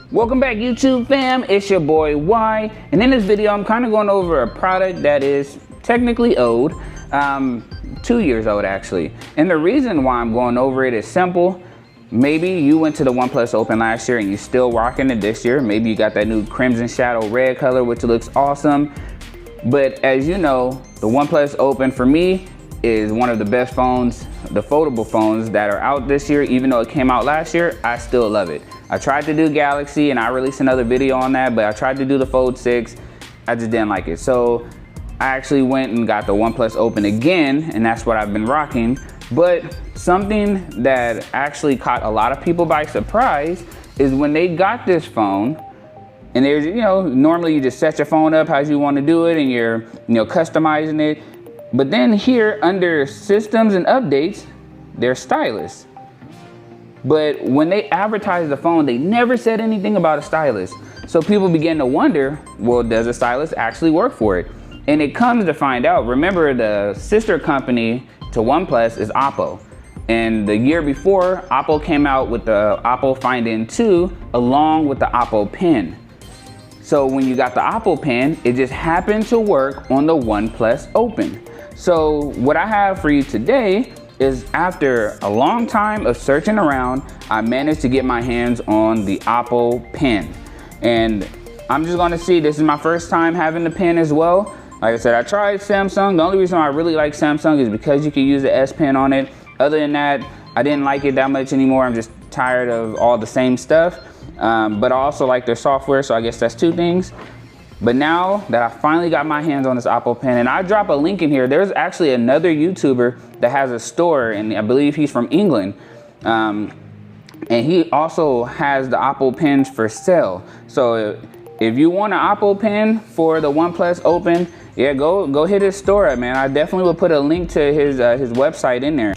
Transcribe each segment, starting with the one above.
Welcome back, YouTube fam. It's your boy Y, and in this video I'm kind of going over a product that is technically old, 2 years old actually. And the reason why I'm going over it is simple. Maybe you went to the OnePlus Open last year and you're still rocking it this year. Maybe you got that new Crimson Shadow red color, which looks awesome. But as you know, the OnePlus Open for me is one of the best phones, the foldable phones that are out this year. Even though it came out last year, I still love it. I tried to do Galaxy and I released another video on that, but I tried to do the Fold 6. I just didn't like it. So I actually went and got the OnePlus Open again, and that's what I've been rocking. But something that actually caught a lot of people by surprise is when they got this phone, and there's, normally you just set your phone up how you want to do it and you're, customizing it. But then here under systems and updates, there's Stylus. But when they advertised the phone, they never said anything about a stylus. So people began to wonder, well, does a stylus actually work for it? And it comes to find out, remember the sister company to OnePlus is Oppo. And the year before, Oppo came out with the Oppo Find N2 along with the Oppo Pen. So when you got the Oppo Pen, it just happened to work on the OnePlus Open. So what I have for you today is, after a long time of searching around, I managed to get my hands on the Oppo Pen. And I'm just gonna see, this is my first time having the pen as well. Like I said, I tried Samsung. The only reason I really like Samsung is because you can use the S Pen on it. Other than that, I didn't like it that much anymore. I'm just tired of all the same stuff. But I also like their software, so I guess that's two things. But now that I finally got my hands on this Oppo Pen, and I drop a link in here, there's actually another YouTuber that has a store, and I believe he's from England. And he also has the Oppo Pens for sale. So if you want an Oppo Pen for the OnePlus Open, yeah, go hit his store up, man. I definitely will put a link to his website in there.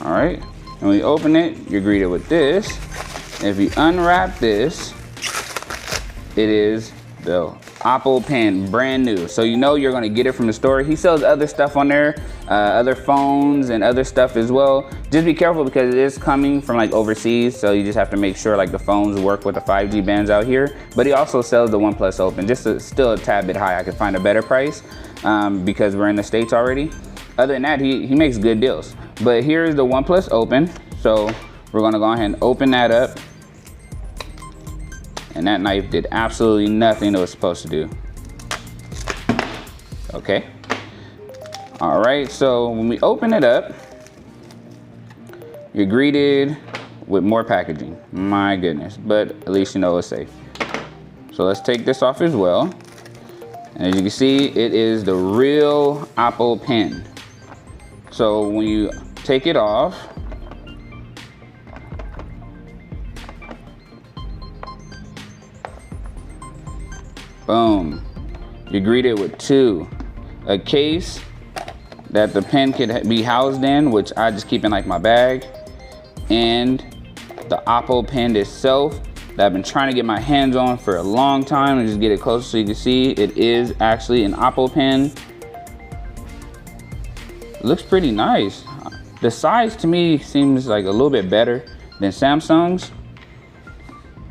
All right, and when you open it, you're greeted with this. And if you unwrap this, it is the Oppo Pen, brand new. So you're gonna get it from the store. He sells other stuff on there, other phones and other stuff as well. Just be careful because it is coming from like overseas, so you just have to make sure like the phones work with the 5G bands out here. But he also sells the OnePlus Open, just still a tad bit high. I could find a better price because we're in the States already. Other than that, he makes good deals. But here's the OnePlus Open. So we're gonna go ahead and open that up. And that knife did absolutely nothing it was supposed to do. Okay. All right, so when we open it up, you're greeted with more packaging. My goodness, but at least you know it's safe. So let's take this off as well. And as you can see, it is the real Oppo Pen. So when you take it off, boom, you're greeted with a case that the pen could be housed in, which I just keep in like my bag, and the Oppo Pen itself that I've been trying to get my hands on for a long time. And just get it closer so you can see it is actually an Oppo Pen. It looks pretty nice. The size to me seems like a little bit better than Samsung's.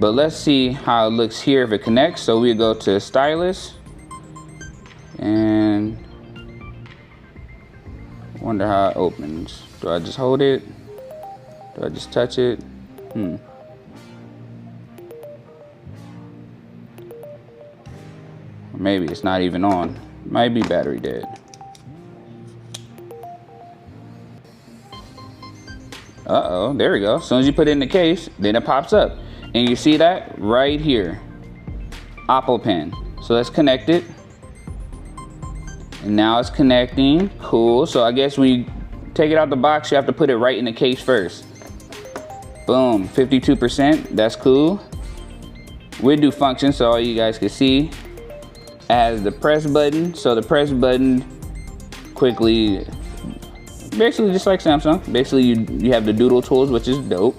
But let's see how it looks here if it connects. So we go to Stylus, and wonder how it opens. Do I just hold it? Do I just touch it? Maybe it's not even on. Might be battery dead. Uh-oh, there we go. As soon as you put it in the case, then it pops up. And you see that right here, Oppo Pen. So let's connect it. And now it's connecting, cool. So I guess when you take it out the box, you have to put it right in the case first. Boom, 52%, that's cool. We'll do function so all you guys can see. As the press button, so the press button quickly, basically just like Samsung. Basically you have the doodle tools, which is dope.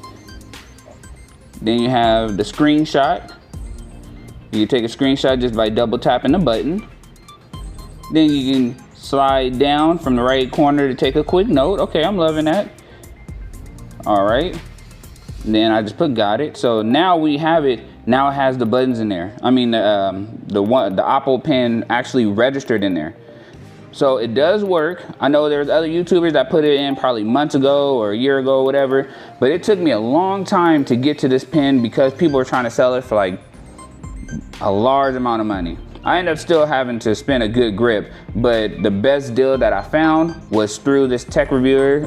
Then you have the screenshot. You take a screenshot just by double tapping the button. Then you can slide down from the right corner to take a quick note. Okay, I'm loving that. All right. Then I just put got it. So now we have it. Now it has the buttons in there. I mean, the Oppo Pen actually registered in there. So it does work. I know there's other YouTubers that put it in probably months ago or a year ago, whatever. But it took me a long time to get to this pen because people were trying to sell it for like a large amount of money. I ended up still having to spend a good grip, but the best deal that I found was through this tech reviewer,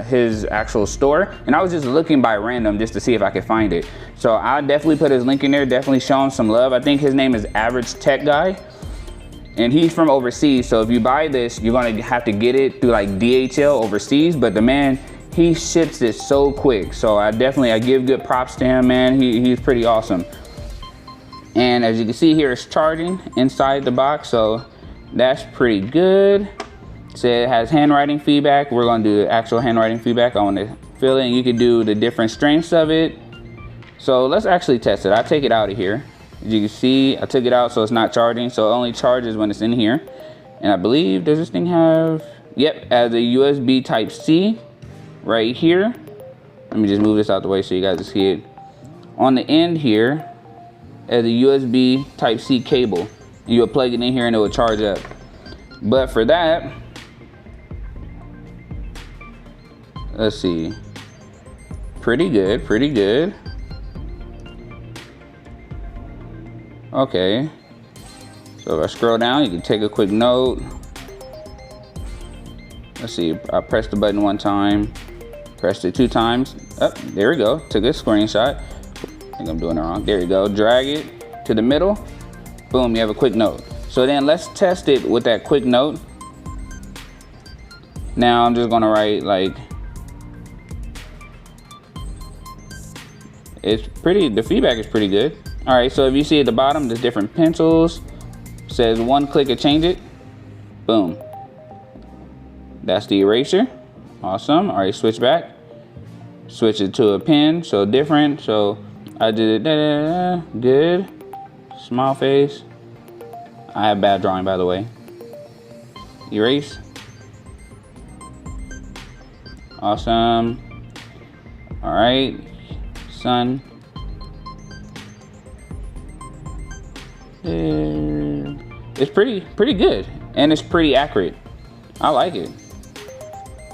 his actual store, and I was just looking by random just to see if I could find it. So I definitely put his link in there, definitely show him some love. I think his name is Average Tech Guy, and he's from overseas. So if you buy this, you're gonna have to get it through like DHL overseas, but the man, he ships it so quick. So I give good props to him, man. He's pretty awesome. And as you can see here, it's charging inside the box, so that's pretty good. So it has handwriting feedback. We're gonna do actual handwriting feedback. I wanna feel it, and you can do the different strengths of it. So let's actually test it. I take it out of here. As you can see, I took it out so it's not charging, so it only charges when it's in here. And I believe, does this thing have, yep, as a USB Type-C right here. Let me just move this out the way so you guys can see it. On the end here, as a USB Type-C cable. You will plug it in here and it will charge up. But for that, let's see, pretty good, pretty good. Okay, so if I scroll down, you can take a quick note. Let's see, I pressed the button one time, pressed it 2 times. Oh, there we go, took a screenshot. I think I'm doing it wrong. There you go. Drag it to the middle. Boom, you have a quick note. So then let's test it with that quick note. Now I'm just gonna write like, the feedback is pretty good. All right, so if you see at the bottom, there's different pencils. It says 1 click to change it. Boom. That's the eraser. Awesome. All right, switch back. Switch it to a pen, so different. So I did it, good. Smile face. I have bad drawing, by the way. Erase. Awesome. All right, sun. It's pretty good, and it's pretty accurate. I like it.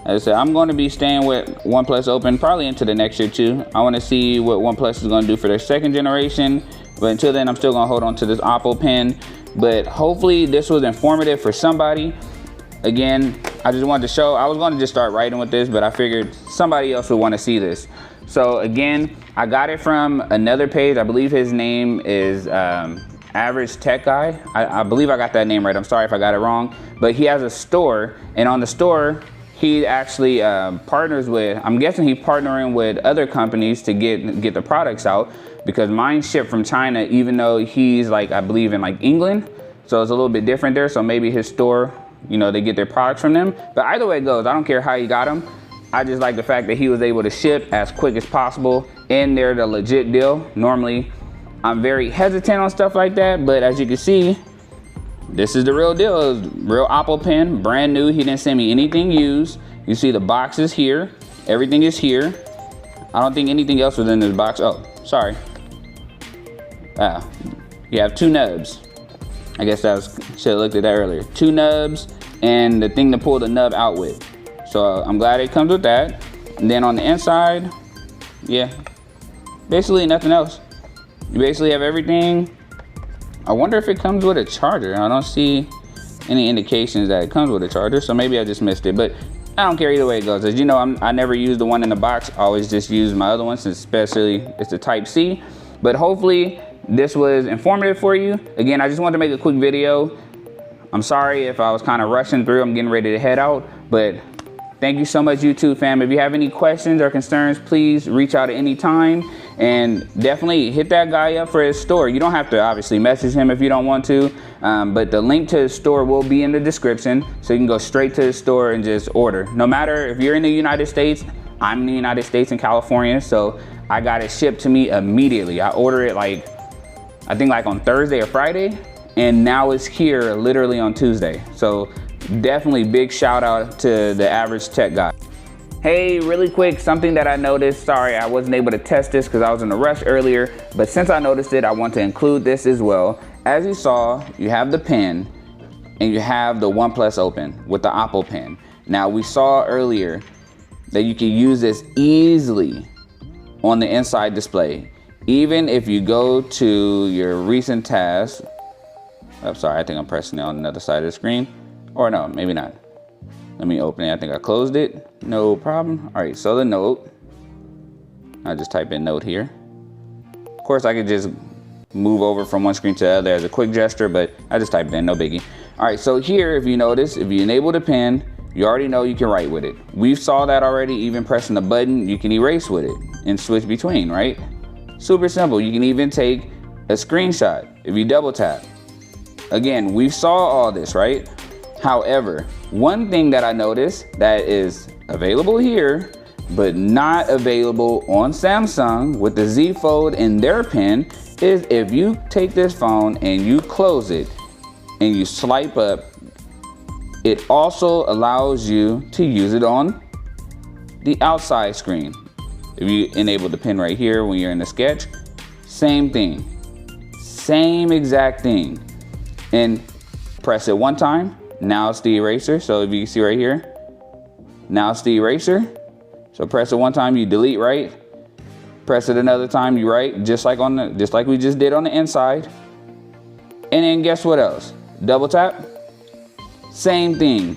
As I said, I'm going to be staying with OnePlus Open probably into the next year too. I want to see what OnePlus is going to do for their 2nd generation. But until then, I'm still going to hold on to this Oppo Pen. But hopefully this was informative for somebody. Again, I just wanted to show, I was going to just start writing with this, but I figured somebody else would want to see this. So again, I got it from another page. I believe his name is Average Tech Guy. I believe I got that name right. I'm sorry if I got it wrong. But he has a store, and on the store, he actually partners with, I'm guessing he's partnering with other companies to get the products out, because mine shipped from China, even though he's like, I believe in like England. So it's a little bit different there. So maybe his store, you know, they get their products from them. But either way it goes, I don't care how he got them. I just like the fact that he was able to ship as quick as possible, and they're the legit deal. Normally, I'm very hesitant on stuff like that, but as you can see, this is the real deal. It was real Oppo Pen, brand new. He didn't send me anything used. You see the box is here. Everything is here. I don't think anything else was in this box. Oh, sorry. You have 2 nubs. I guess should have looked at that earlier. 2 nubs and the thing to pull the nub out with. So I'm glad it comes with that. And then on the inside, yeah, basically nothing else. You basically have everything. I wonder if it comes with a charger. I don't see any indications that it comes with a charger, so maybe I just missed it, but I don't care either way it goes. As you know, I never use the one in the box. I always just use my other ones, especially it's the Type-C. But hopefully this was informative for you. Again, I just wanted to make a quick video. I'm sorry if I was kind of rushing through. I'm getting ready to head out, but thank you so much, YouTube fam. If you have any questions or concerns, please reach out at any time, and definitely hit that guy up for his store. You don't have to obviously message him if you don't want to, but the link to his store will be in the description, so you can go straight to his store and just order. No matter if you're in the United States, I'm in the United States in California, so I got it shipped to me immediately. I ordered it like, I think like on Thursday or Friday, and now it's here literally on Tuesday. So definitely big shout out to the Average Tech Guy. Hey, really quick, something that I noticed. Sorry, I wasn't able to test this because I was in a rush earlier, but since I noticed it, I want to include this as well. As you saw, you have the Pen and you have the OnePlus Open with the Oppo Pen. Now, we saw earlier that you can use this easily on the inside display. Even if you go to your recent tasks, I'm sorry, I think I'm pressing it on another side of the screen. Or no, maybe not. Let me open it. I think I closed it. No problem. All right, so the note. I just type in note here. Of course, I could just move over from one screen to the other as a quick gesture, but I just typed in, no biggie. All right, so here, if you notice, if you enable the Pen, you already know you can write with it. We saw that already. Even pressing the button, you can erase with it and switch between, right? Super simple. You can even take a screenshot if you double tap. Again, we saw all this, right? However, one thing that I noticed that is available here, but not available on Samsung with the Z Fold and their Pen, is if you take this phone and you close it and you swipe up, it also allows you to use it on the outside screen. If you enable the Pen right here when you're in the sketch, same thing, same exact thing. And press it one time, now it's the eraser. So if you can see right here, now it's the eraser. So press it one time, you delete, right? Press it another time, you write, just like we just did on the inside. And then guess what else? Double tap, same thing.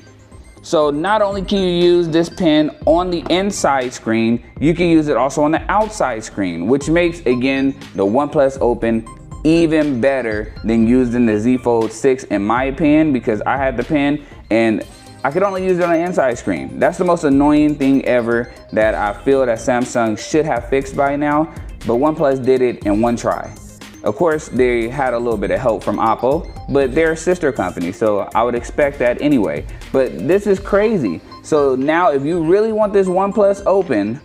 So not only can you use this pen on the inside screen, you can use it also on the outside screen, which makes, again, the OnePlus Open even better than using the Z Fold 6 in my opinion, because I had the Pen and I could only use it on the inside screen. That's the most annoying thing ever that I feel that Samsung should have fixed by now, but OnePlus did it in one try. Of course, they had a little bit of help from Oppo, but they're a sister company, so I would expect that anyway. But this is crazy. So now if you really want this OnePlus Open,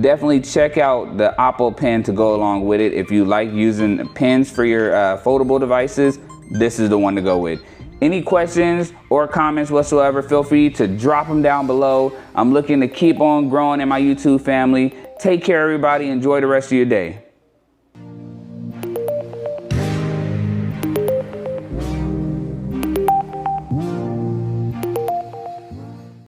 definitely check out the Oppo Pen to go along with it. If you like using pens for your foldable devices, this is the one to go with. Any questions or comments whatsoever, feel free to drop them down below. I'm looking to keep on growing in my YouTube family. Take care, everybody. Enjoy the rest of your day.